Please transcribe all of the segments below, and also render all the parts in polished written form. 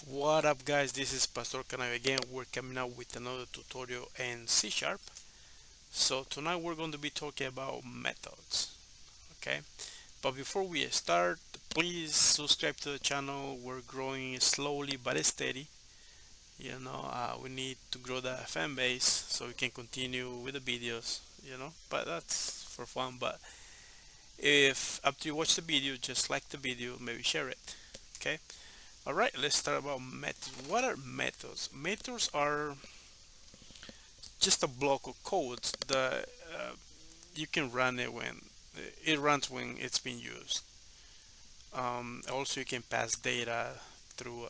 What up guys, this is Pastor Canav again. We're coming out with another tutorial in C Sharp. So tonight we're going to be talking about methods. Okay, but before we start, please subscribe to the channel. We're growing slowly but steady. We need to grow the fan base so we can continue with the videos, but that's for fun. But if after you watch the video, just like the video, maybe share it. Okay. All right, let's start about methods. What are methods? Methods are just a block of code that you can run it when it runs when it's being used. Also, you can pass data through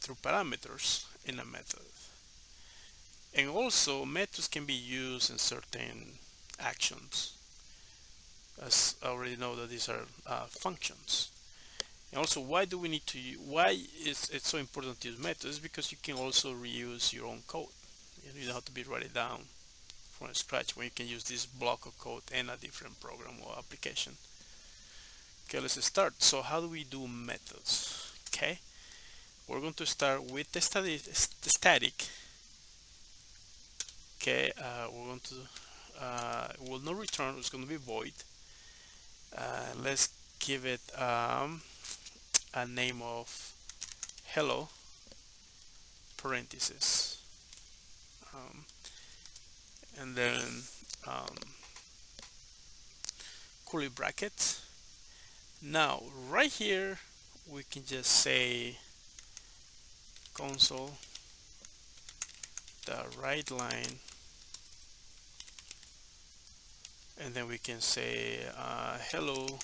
through parameters in a method, and also methods can be used in certain actions. As I already know that these are functions. And also, why do we need to? Why is it so important to use methods? Because you can also reuse your own code. You don't have to be write it down from scratch when you can use this block of code in a different program or application. Okay, let's start. So how do we do methods? Okay, we're going to start with the static. Okay, we're going to will not return. It's going to be void. Let's give it a name of hello parentheses, um, and then um, curly brackets. Now, right here, we can just say console the right line, and then we can say hello,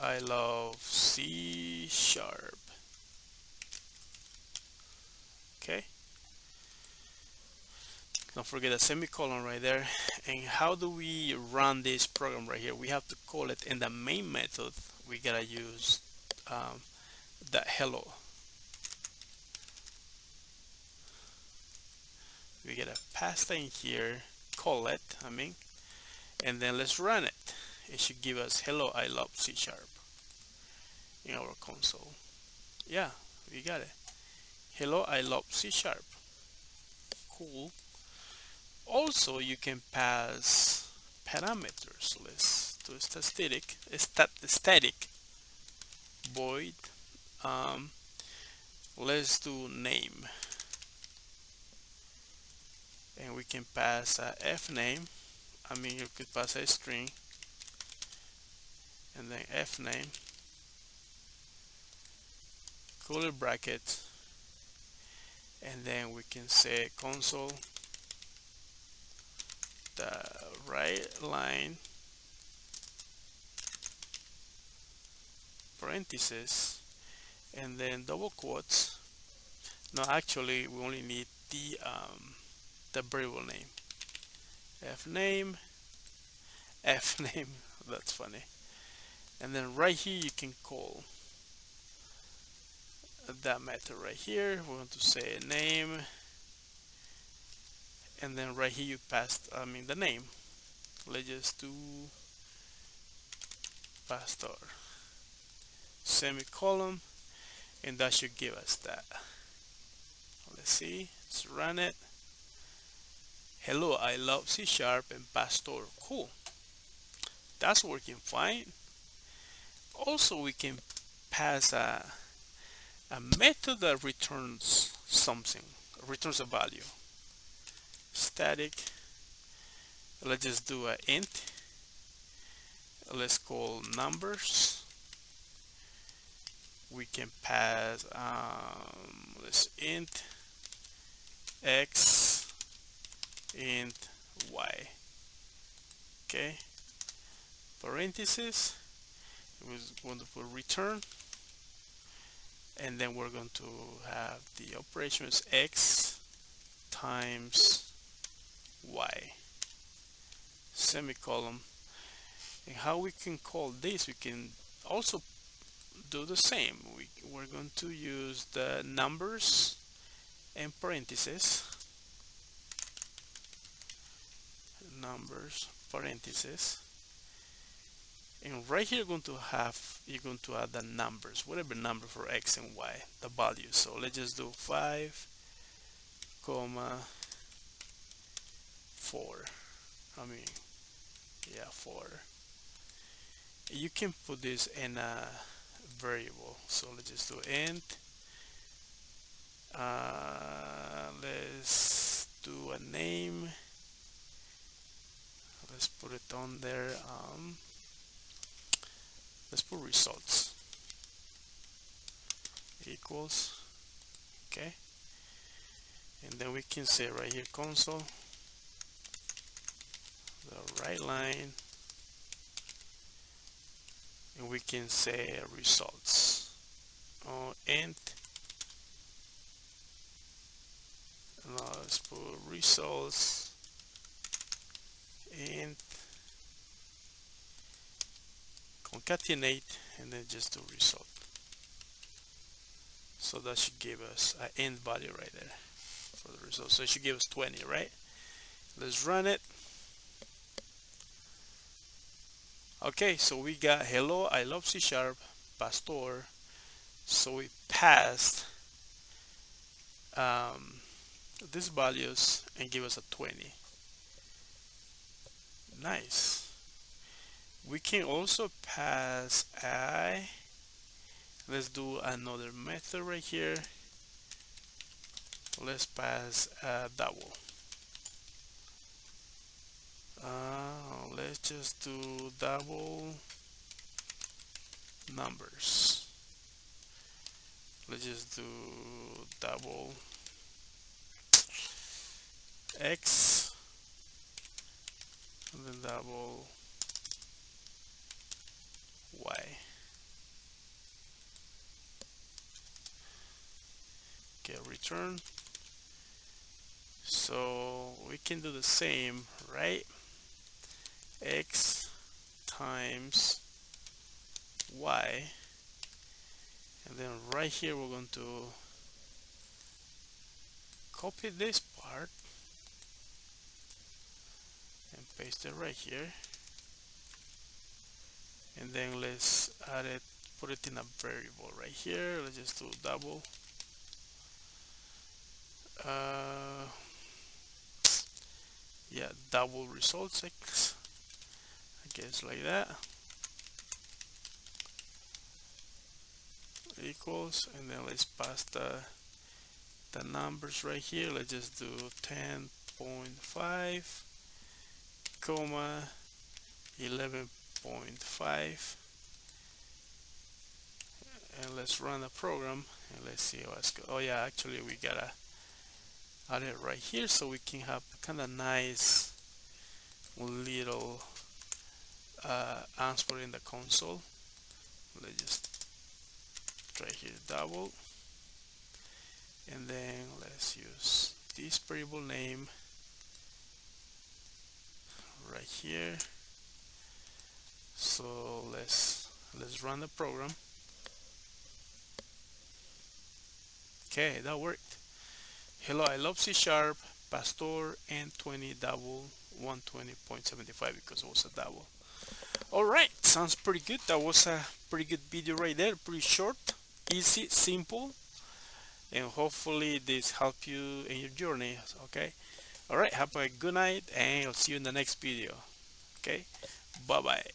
I love C sharp. Okay, don't forget a semicolon right there. And how do we run this program right here? We have to call it in the main method. We gotta use um, that hello. We gotta pass that in here, call it, and then let's run it. It should give us hello, I love C sharp in our console. Yeah, we got it. Hello, I love C sharp. Cool. Also, you can pass parameters. Let's do static void. Um, let's do name, and we can pass a f name. You could pass a string and then f name, curly bracket, and then we can say console the right line parentheses and then double quotes. No, actually, we only need the variable name. F name, F name. That's funny. And then right here you can call that method right here. We want to say name, and then right here you pass the name. Let's just do pastor semicolon, and that should give us that. Let's see. Let's run it. Hello, I love C sharp and pastor. Cool. That's working fine. Also, we can pass a method that returns something, returns a value. Static. Let's just do a int. Let's call numbers. We can pass let's int x, int y. Okay. Parentheses. We're going to put return, and then we're going to have the operations x times y semicolon. And how we can call this, we can also do the same. We're going to use the numbers and parentheses, numbers parentheses, And right here you're going to add the numbers, whatever number for x and y, the values. So let's just do 5 comma 4. I mean, yeah, 4. You can put this in a variable, so let's just do int. Let's do a name. Let's put it on there. Let's put results equals, okay, and then we can say right here console, the right line, and we can say results int. Now let's put results int concatenate, and then just do result. So that should give us an end value right there for the result. So it should give us 20, right? Let's run it. Okay, so we got hello, I love C#, Pastor. So we passed these values and give us a 20. Nice. We can also pass I. Let's do another method right here. Let's pass double. Let's just do double numbers. Let's just do double x and then double y. Okay, return. So we can do the same, right? X times y, and then right here we're going to copy this part and paste it right here, and then let's add it, put it in a variable right here. Let's just do double yeah, double results x, I guess, like that, equals, and then let's pass the numbers right here. Let's just do 10.5 comma 11.5, and let's run the program and let's see what's good. Oh yeah, actually we gotta add it right here so we can have kind of nice little answer in the console. Let's just try here double, and then let's use this variable name right here. So let's run the program. Okay, that worked. Hello, I love C#, Pastor, and 20 double 120.75 because it was a double. Alright, sounds pretty good. That was a pretty good video right there. Pretty short, easy, simple, and hopefully this helped you in your journey. Okay, alright, have a good night, and I'll see you in the next video. Okay, bye bye.